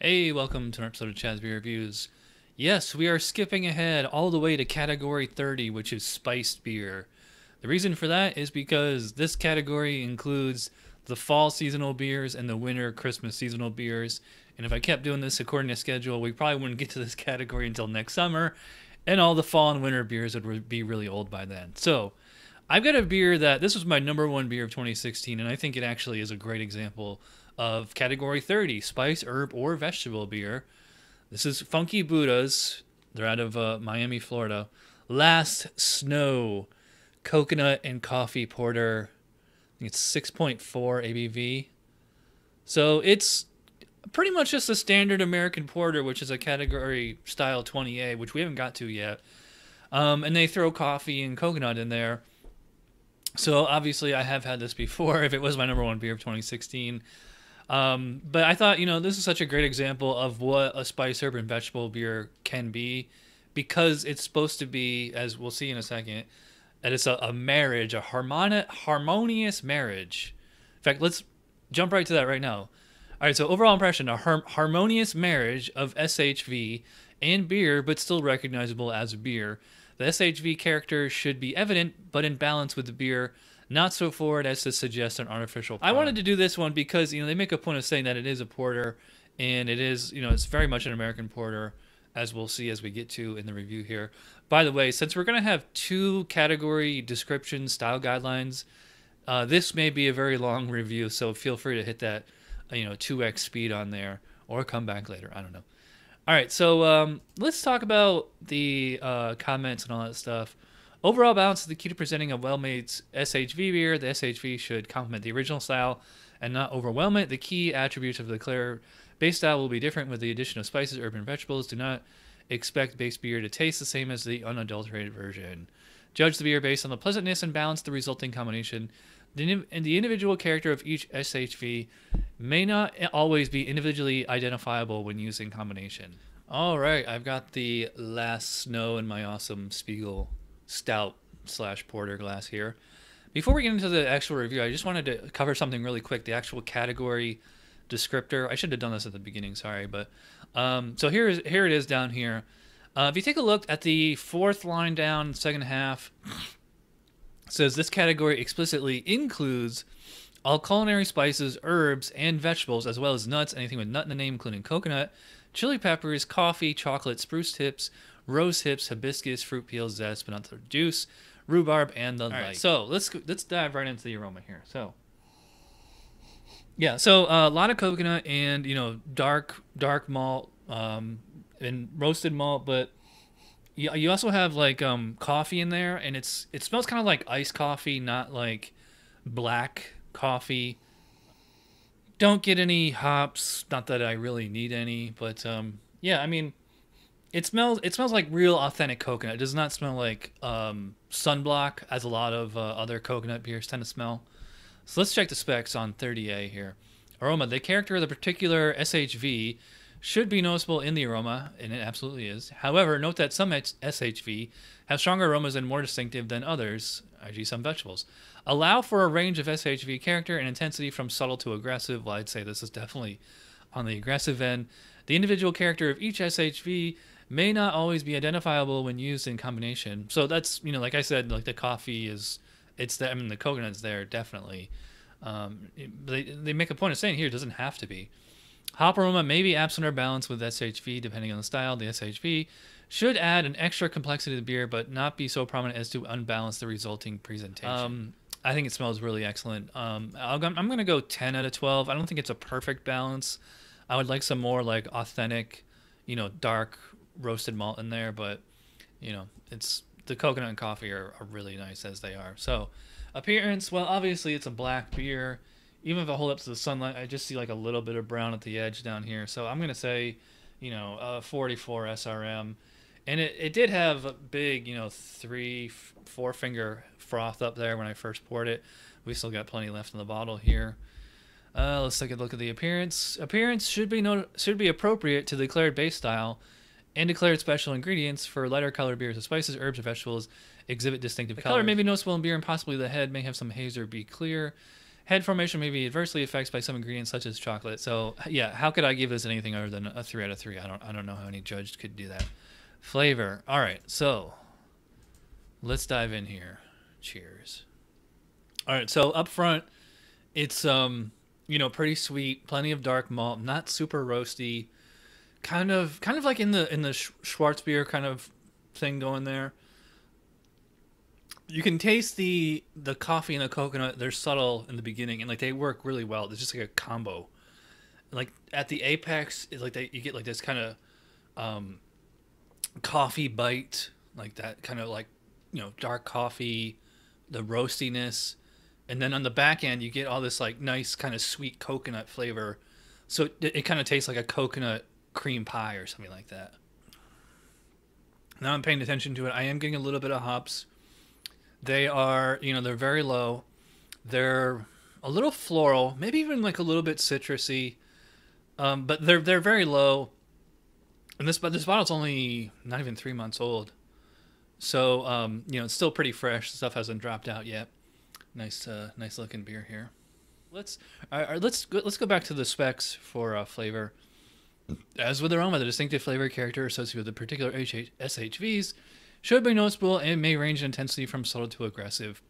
Hey, welcome to an episode of Chaz Beer Reviews. Yes, we are skipping ahead all the way to category 30, which is spiced beer. The reason for that is because this category includes the fall seasonal beers and the winter Christmas seasonal beers. And if I kept doing this according to schedule, we probably wouldn't get to this category until next summer, and all the fall and winter beers would be really old by then. So, I've got a beer that this was my number one beer of 2016, and I think it actually is a great example of category 30, spice, herb, or vegetable beer. This is Funky Buddha's. They're out of Miami, Florida. Last Snow Coconut and Coffee Porter. I think it's 6.4 ABV. So it's pretty much just a standard American porter, which is a category style 20A, which we haven't got to yet. And they throw coffee and coconut in there. So obviously I have had this before if it was my number one beer of 2016. But I thought, this is such a great example of what a spice, herb, and vegetable beer can be, because it's supposed to be, as we'll see in a second, that it's a marriage, a harmonious marriage. In fact, let's jump right to that right now. All right, so overall impression, a harmonious marriage of SHV and beer, but still recognizable as a beer. The SHV character should be evident, but in balance with the beer, not so forward as to suggest an artificial product. I wanted to do this one because, they make a point of saying that it is a porter, and it is, it's very much an American porter, as we'll see as we get to in the review here. By the way, since we're going to have two category description style guidelines, this may be a very long review, so feel free to hit that, 2x speed on there, or come back later. I don't know. All right, so let's talk about the comments and all that stuff. Overall balance is the key to presenting a well-made SHV beer. The SHV should complement the original style and not overwhelm it. The key attributes of the declared base style will be different with the addition of spices, herbs, and vegetables. Do not expect base beer to taste the same as the unadulterated version. Judge the beer based on the pleasantness and balance of the resulting combination. The individual character of each SHV may not always be individually identifiable when used in combination. All right, I've got the Last Snow in my awesome Spiegel stout / porter glass here. Before we get into the actual review, I just wanted to cover something really quick, the actual category descriptor. I should have done this at the beginning, sorry, but so here it is down here. If you take a look at the fourth line down, second half, it says this category explicitly includes all culinary spices, herbs, and vegetables, as well as nuts, anything with nut in the name, including coconut, chili peppers, coffee, chocolate, spruce tips, rose hips, hibiscus, fruit peels, zest, but not the juice, rhubarb, and the like. Right, so let's dive right into the aroma here. So yeah, so a lot of coconut and dark malt and roasted malt, but you also have like coffee in there, and it smells kind of like iced coffee, not like black coffee. Don't get any hops, not that I really need any, but yeah, I mean, it smells like real authentic coconut. It does not smell like sunblock, as a lot of other coconut beers tend to smell. So let's check the specs on 30A here. Aroma. The character of the particular SHV should be noticeable in the aroma, and it absolutely is. However, note that some SHV have stronger aromas and more distinctive than others, e.g. some vegetables. Allow for a range of SHV character and intensity from subtle to aggressive. Well, I'd say this is definitely on the aggressive end. The individual character of each SHV may not always be identifiable when used in combination. So that's, like I said, like the coffee the coconut's there, definitely. They make a point of saying here it doesn't have to be. Hop aroma may be absent or balanced with SHV, depending on the style. The SHV should add an extra complexity to the beer, but not be so prominent as to unbalance the resulting presentation. I think it smells really excellent. I'm going to go 10 out of 12. I don't think it's a perfect balance. I would like some more like authentic, dark roasted malt in there, but it's the coconut and coffee are really nice as they are. So appearance, well, obviously it's a black beer. Even if I hold up to the sunlight, I just see like a little bit of brown at the edge down here. So I'm gonna say 44 SRM, and it did have a big 3-4 finger froth up there when I first poured it. We still got plenty left in the bottle here. Let's take a look at the appearance. Appearance should be appropriate to the declared base style and declared special ingredients. For lighter colored beers, the spices, herbs, or vegetables exhibit distinctive color. Color may be noticeable in beer, and possibly the head may have some haze or be clear. Head formation may be adversely affected by some ingredients such as chocolate. So yeah, how could I give this anything other than a 3 out of 3? I don't know how any judge could do that. Flavor. All right, so let's dive in here. Cheers. All right, so up front, it's pretty sweet, plenty of dark malt, not super roasty, kind of like in the Schwarzbier kind of thing going there. You can taste the coffee and the coconut. They're subtle in the beginning, and like they work really well. It's just like a combo. Like at the apex, it's like you get like this kind of coffee bite, like that kind of like dark coffee, the roastiness, and then on the back end you get all this like nice kind of sweet coconut flavor. So it kind of tastes like a coconut cream pie or something like that. Now I'm paying attention to it. I am getting a little bit of hops. They are, they're very low. They're a little floral, maybe even like a little bit citrusy, but they're very low. And this bottle's only not even 3 months old, so it's still pretty fresh. The stuff hasn't dropped out yet. Nice looking beer here. Let's go back to the specs for flavor. As with aroma, the distinctive flavor character associated with the particular SHVs should be noticeable and may range in intensity from subtle to aggressive.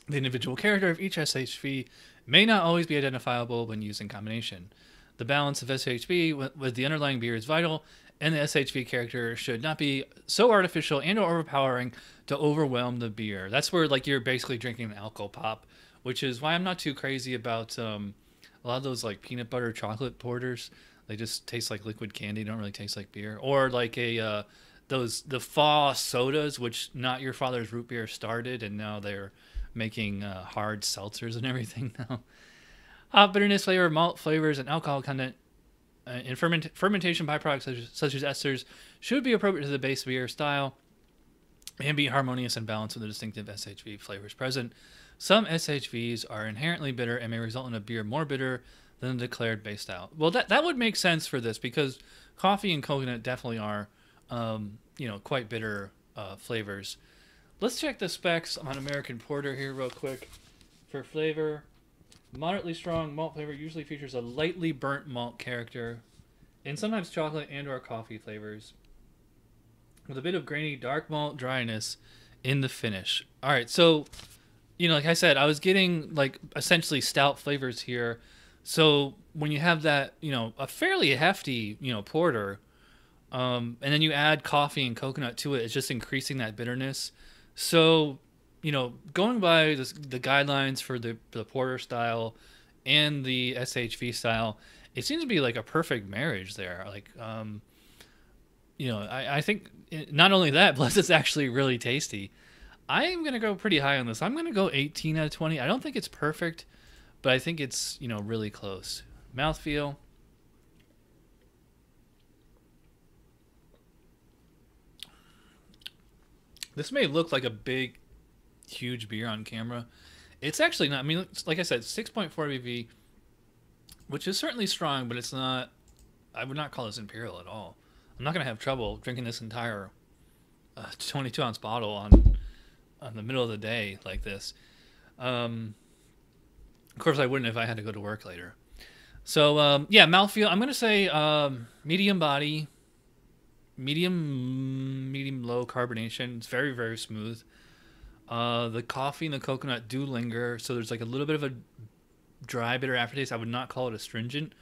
The individual character of each SHV may not always be identifiable when used in combination. The balance of SHV with the underlying beer is vital, and the SHV character should not be so artificial and or overpowering to overwhelm the beer. That's where like you're basically drinking an alcohol pop, which is why I'm not too crazy about a lot of those like peanut butter chocolate porters. They just taste like liquid candy, don't really taste like beer. Or like the 𝓑𝓻 sodas, which Not Your Father's Root Beer started, and now they're making hard seltzers and everything now. Hop bitterness, flavor, malt flavors, and alcohol content in fermentation byproducts such as esters should be appropriate to the base beer style and be harmonious and balanced with the distinctive SHV flavors present. Some SHVs are inherently bitter and may result in a beer more bitter than the declared base style. Well, that would make sense for this because coffee and coconut definitely are, quite bitter flavors. Let's check the specs on American Porter here real quick for flavor. Moderately strong malt flavor usually features a lightly burnt malt character and sometimes chocolate and or coffee flavors with a bit of grainy dark malt dryness in the finish. All right, so, like I said, I was getting like essentially stout flavors here. So when you have that, a fairly hefty, porter, and then you add coffee and coconut to it, it's just increasing that bitterness. So, going by the guidelines for the porter style and the SHV style, it seems to be like a perfect marriage there. Like, I think not only that, plus it's actually really tasty. I am going to go pretty high on this. I'm going to go 18 out of 20. I don't think it's perfect, but I think it's, really close. Mouthfeel. This may look like a big, huge beer on camera. It's actually not. I mean, like I said, 6.4 ABV, which is certainly strong, but it's not. I would not call this imperial at all. I'm not going to have trouble drinking this entire 22-ounce bottle on the middle of the day like this. Of course, I wouldn't if I had to go to work later. So, mouthfeel. I'm going to say medium body, medium low carbonation. It's very, very smooth. The coffee and the coconut do linger, so there's like a little bit of a dry, bitter aftertaste. I would not call it astringent.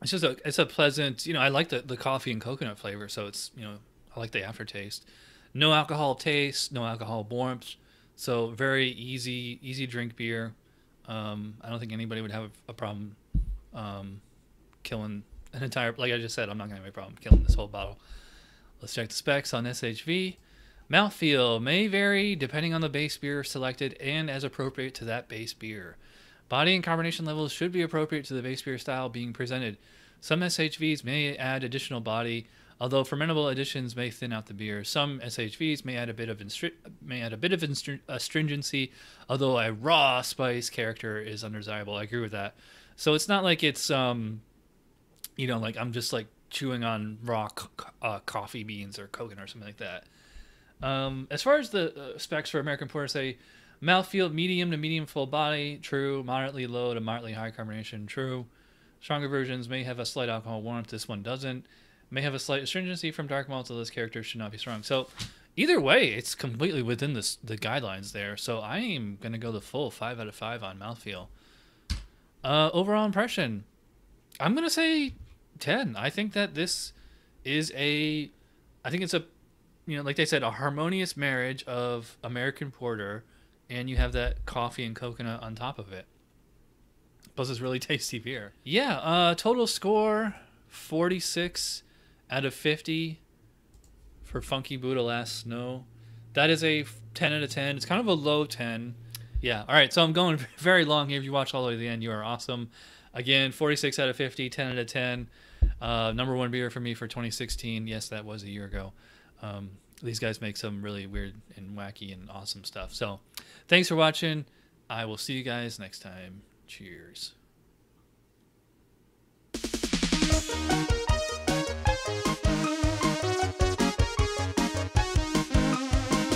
It's a pleasant, I like the coffee and coconut flavor, so it's, I like the aftertaste. No alcohol taste, no alcohol warmth, so very easy drink beer. I don't think anybody would have a problem killing an entire, like I just said, I'm not going to have a problem killing this whole bottle. Let's check the specs on SHV. Mouthfeel may vary depending on the base beer selected and as appropriate to that base beer. Body and carbonation levels should be appropriate to the base beer style being presented. Some SHVs may add additional body, although fermentable additions may thin out the beer. Some SHVs may add a bit of astringency, although a raw spice character is undesirable. I agree with that. So it's not like it's like I'm just like chewing on raw coffee beans or coconut or something like that. As far as the specs for American Porter say, Mouthfeel, medium to medium full body, true. Moderately low to moderately high carbonation, true. Stronger versions may have a slight alcohol warmth. This one doesn't. May have a slight astringency from dark malt, so this character should not be strong. So either way, it's completely within the guidelines there. So I am going to go the full 5 out of 5 on mouthfeel. Overall impression, I'm going to say 10. I think that this is I think it's a, like they said, a harmonious marriage of American porter, and you have that coffee and coconut on top of it. Plus, it's really tasty beer. Yeah, total score, 46 out of 50 for Funky Buddha Last Snow. That is a 10 out of 10. It's kind of a low 10. Yeah, all right, so I'm going very long here. If you watch all the way to the end, you are awesome. Again, 46 out of 50, 10 out of 10. Number one beer for me for 2016. Yes, that was a year ago. These guys make some really weird and wacky and awesome stuff. So thanks for watching. I will see you guys next time. Cheers.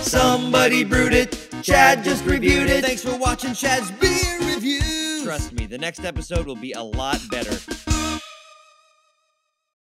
Somebody brewed it, Chad just reviewed it. Thanks for watching Chad's Beer Reviews. Trust me, the next episode will be a lot better.